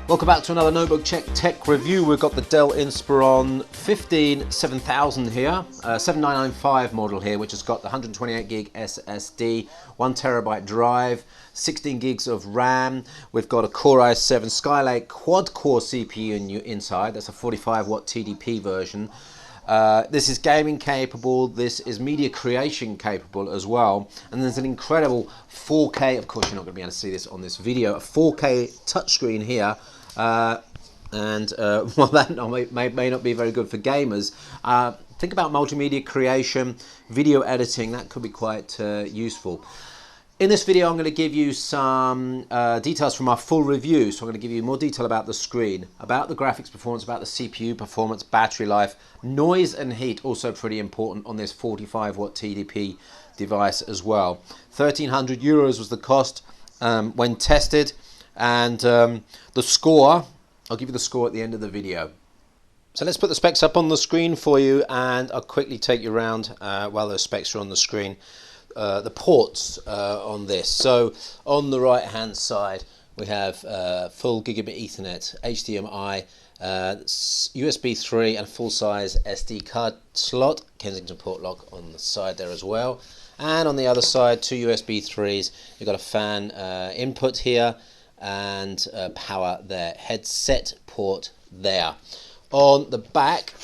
Welcome back to another Notebook Check Tech review. We've got the Dell Inspiron 7000 here, 7995 model here, which has got the 128 gig SSD, 1 terabyte drive, 16 gigs of RAM. We've got a Core i7 Skylake quad-core CPU inside. That's a 45 watt TDP version. This is gaming capable, this is media creation capable as well, and there's an incredible 4K, of course you're not going to be able to see this on this video, a 4K touchscreen here, well that may not be very good for gamers. Think about multimedia creation, video editing, that could be quite useful. In this video I'm going to give you some details from our full review. So I'm going to give you more detail about the screen, about the graphics performance, about the CPU performance, battery life, noise and heat, also pretty important on this 45 watt TDP device as well. €1,300 was the cost when tested, and the score, I'll give you the score at the end of the video. So let's put the specs up on the screen for you, and I'll quickly take you around while those specs are on the screen. The ports on this. So on the right hand side we have full gigabit Ethernet, HDMI, USB 3 and full size SD card slot, Kensington port lock on the side there as well, and on the other side 2 USB 3s. You've got a fan input here and power there, headset port there. On the back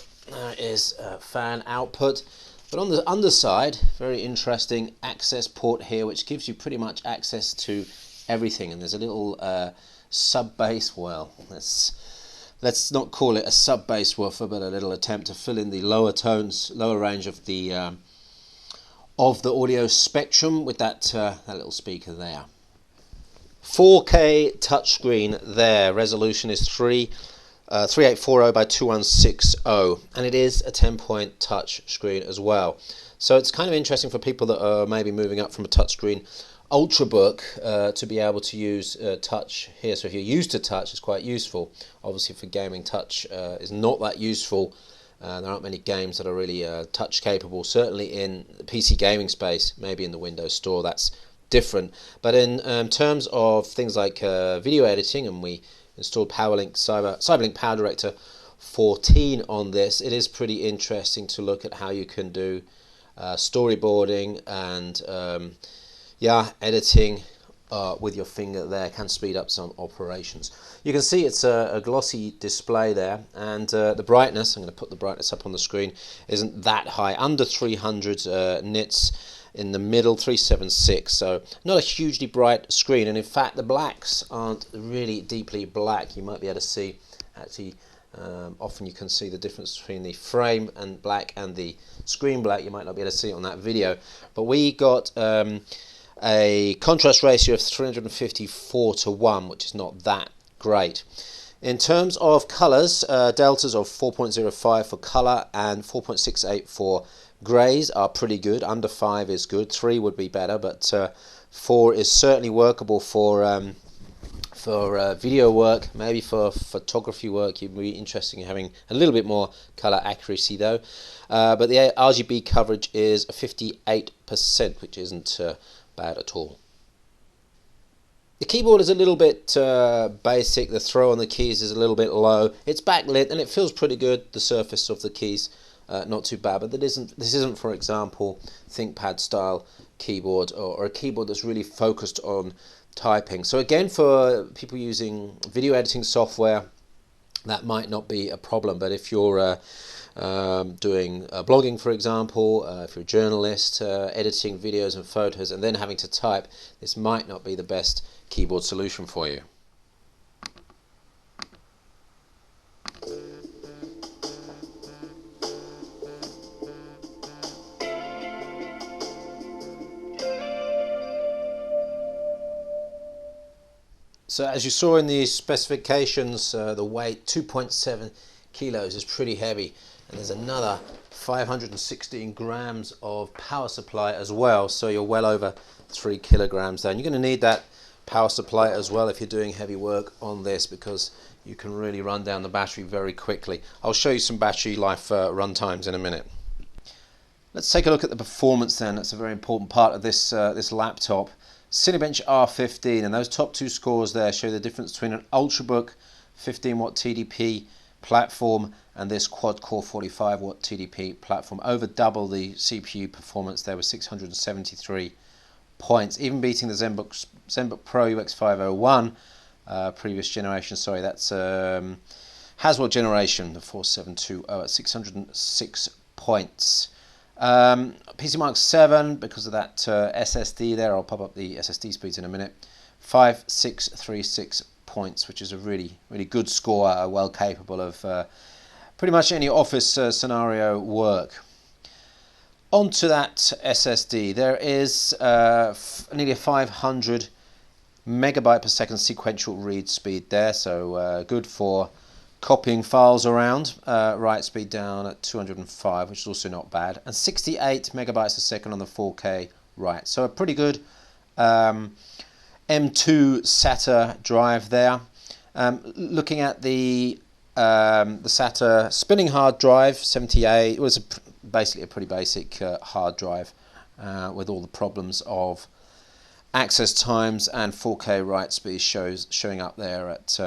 is fan output. But on the underside, very interesting access port here, which gives you pretty much access to everything. And there's a little sub bass, well, let's not call it a sub bass woofer, but a little attempt to fill in the lower tones, lower range of the audio spectrum with that little speaker there. 4K touchscreen there. Resolution is 3840 by 2160, and it is a 10-point touch screen as well. So it's kind of interesting for people that are maybe moving up from a touchscreen ultrabook to be able to use touch here. So if you're used to touch, it's quite useful. Obviously for gaming, touch is not that useful. There aren't many games that are really touch capable, certainly in the PC gaming space. Maybe in the Windows Store that's different, but in terms of things like video editing, and we installed Cyberlink Power Director 14 on this, it is pretty interesting to look at how you can do storyboarding and editing with your finger there. Can speed up some operations. You can see it's a glossy display there, and the brightness, I'm going to put the brightness up on the screen, isn't that high, under 300 nits. In the middle, 376, so not a hugely bright screen, and in fact the blacks aren't really deeply black. You might be able to see, actually often you can see the difference between the frame and black and the screen black. You might not be able to see it on that video, but we got a contrast ratio of 354:1, which is not that great. In terms of colours, deltas of 4.05 for colour and 4.68 for greys are pretty good. Under 5 is good, 3 would be better, but 4 is certainly workable for video work, maybe for photography work. You'd be interested in having a little bit more colour accuracy though. But the RGB coverage is 58%, which isn't bad at all. The keyboard is a little bit basic. The throw on the keys is a little bit low. It's backlit and it feels pretty good. The surface of the keys not too bad, but this isn't, for example, ThinkPad style keyboard or a keyboard that's really focused on typing. So again, for people using video editing software, that might not be a problem. But if you're doing blogging, for example, if you're a journalist, editing videos and photos and then having to type, this might not be the best keyboard solution for you. So as you saw in the specifications, the weight, 2.7 kilos, is pretty heavy, and there's another 516 grams of power supply as well, so you're well over 3 kilograms there. And you're going to need that power supply as well if you're doing heavy work on this, because you can really run down the battery very quickly. I'll show you some battery life run times in a minute. Let's take a look at the performance then. That's a very important part of this laptop. Cinebench R15, and those top two scores there show the difference between an Ultrabook 15-watt TDP platform and this quad-core 45-watt TDP platform. Over double the CPU performance there with 673 points, even beating the ZenBook Pro UX501 previous generation. Sorry, that's Haswell generation, the 4720 at 606 points. PC Mark 7, because of that SSD there, I'll pop up the SSD speeds in a minute, 5636 points, which is a really good score, well capable of pretty much any office scenario work. Onto that SSD, there is nearly a 500 megabyte per second sequential read speed there, so good for copying files around. Write speed down at 205, which is also not bad, and 68 megabytes a second on the 4K write. So a pretty good M2 SATA drive there. Looking at the SATA spinning hard drive, 78, it was basically a pretty basic hard drive with all the problems of access times and 4K write speed showing up there at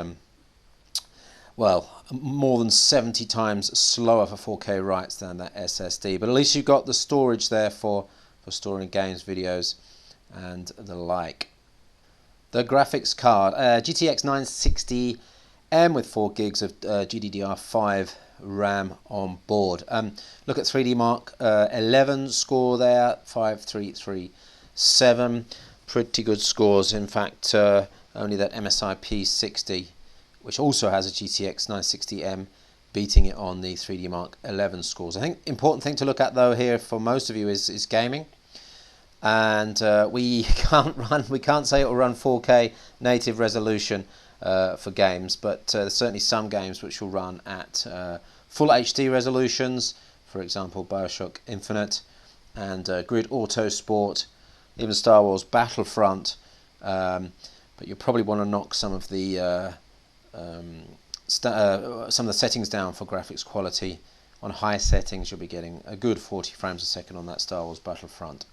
well, more than 70 times slower for 4K writes than that SSD, but at least you've got the storage there for storing games, videos and the like. The graphics card, GTX 960M with 4 gigs of GDDR5 RAM on board. Look at 3D Mark 11 score there, 5337. Pretty good scores. In fact, only that MSI P60, which also has a GTX 960M, beating it on the 3D Mark 11 scores. I think important thing to look at though here for most of you is gaming, and we can't say it will run 4K native resolution for games, but there's certainly some games which will run at full HD resolutions. For example, BioShock Infinite and Grid Auto Sport, even Star Wars Battlefront. But you probably want to knock some of the settings down for graphics quality. On high settings you'll be getting a good 40 frames a second on that Star Wars Battlefront.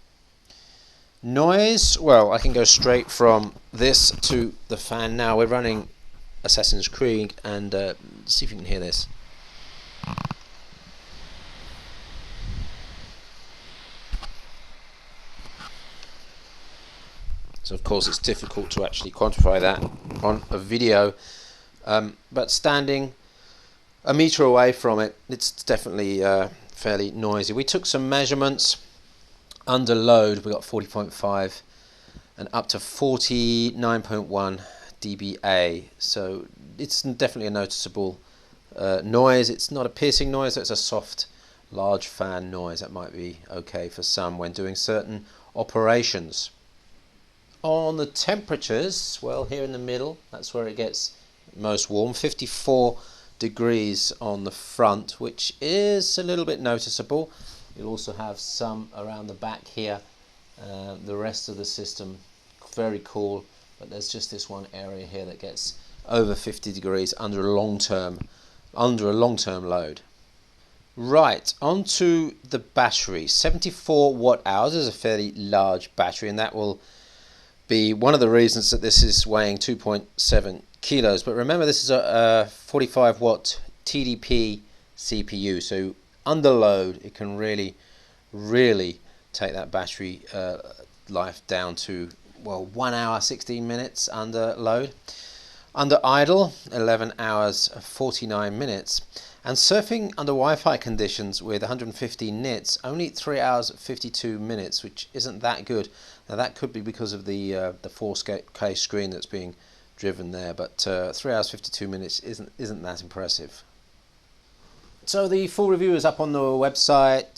Noise, well, I can go straight from this to the fan now. We're running Assassin's Creed, and see if you can hear this. So of course it's difficult to actually quantify that on a video, but standing a meter away from it, it's definitely fairly noisy. We took some measurements under load. We got 40.5 and up to 49.1 dBA, so it's definitely a noticeable noise. It's not a piercing noise, it's a soft large fan noise that might be okay for some when doing certain operations. On the temperatures, well, here in the middle, that's where it gets most warm, 54 degrees on the front, which is a little bit noticeable. You'll also have some around the back here. The rest of the system very cool, but there's just this one area here that gets over 50 degrees under a long-term load. Right, onto the battery. 74 watt hours is a fairly large battery, and that will be one of the reasons that this is weighing 2.7 kilos. But remember, this is a 45 watt TDP CPU, so under load it can really take that battery life down to, well, 1 hour 16 minutes under load. Under idle, 11 hours 49 minutes. And surfing under Wi-Fi conditions with 150 nits, only 3 hours 52 minutes, which isn't that good. Now that could be because of the 4K screen that's being driven there, but 3 hours 52 minutes isn't that impressive. So the full review is up on the website.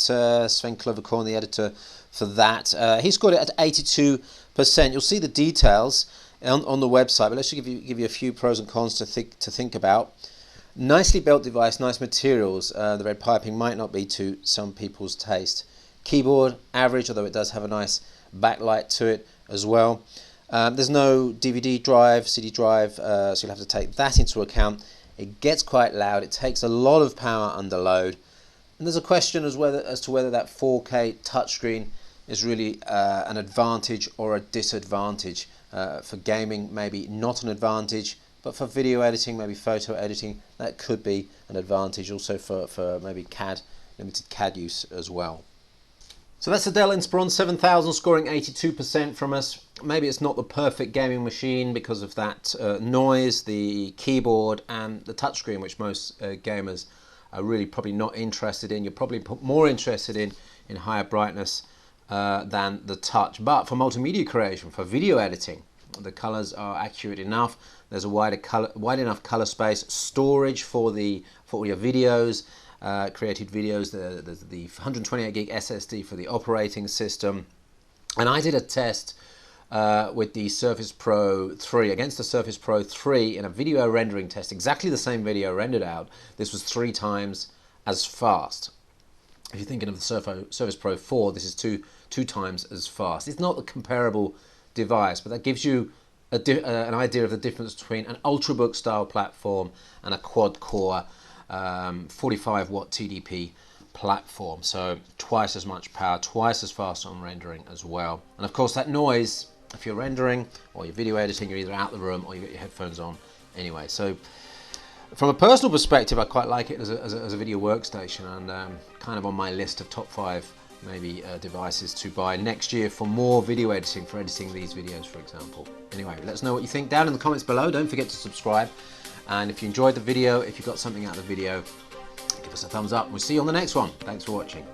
Sven Kloevekorn, the editor for that, he scored it at 82%. You'll see the details on the website, but let's just give you a few pros and cons to think about. Nicely built device, nice materials. The red piping might not be to some people's taste. Keyboard, average, although it does have a nice backlight to it as well. There's no DVD drive, CD drive, so you'll have to take that into account. It gets quite loud, it takes a lot of power under load, and there's a question as to whether that 4K touchscreen is really an advantage or a disadvantage. For gaming, maybe not an advantage, but for video editing, maybe photo editing, that could be an advantage. Also for maybe CAD, limited CAD use as well. So that's the Dell Inspiron 7000 scoring 82% from us. Maybe it's not the perfect gaming machine because of that noise, the keyboard and the touchscreen, which most gamers are really probably not interested in. You're probably more interested in higher brightness than the touch. But for multimedia creation, for video editing, the colors are accurate enough. There's a wide enough color space, storage for all your videos. Created videos, the 128 gig SSD for the operating system. And I did a test with the Surface Pro 3 against the Surface Pro 3 in a video rendering test, exactly the same video rendered out. This was 3 times as fast. If you're thinking of the Surface Pro 4, this is two times as fast. It's not a comparable device, but that gives you an idea of the difference between an Ultrabook style platform and a quad-core 45 watt TDP platform. So twice as much power, twice as fast on rendering as well. And of course that noise, if you're rendering or you're video editing, you're either out the room or you got your headphones on anyway. So from a personal perspective, I quite like it as a video workstation, and kind of on my list of top 5 maybe devices to buy next year for more video editing, for editing these videos, for example. Anyway, let us know what you think down in the comments below. Don't forget to subscribe. And if you enjoyed the video, if you got something out of the video, give us a thumbs up. We'll see you on the next one. Thanks for watching.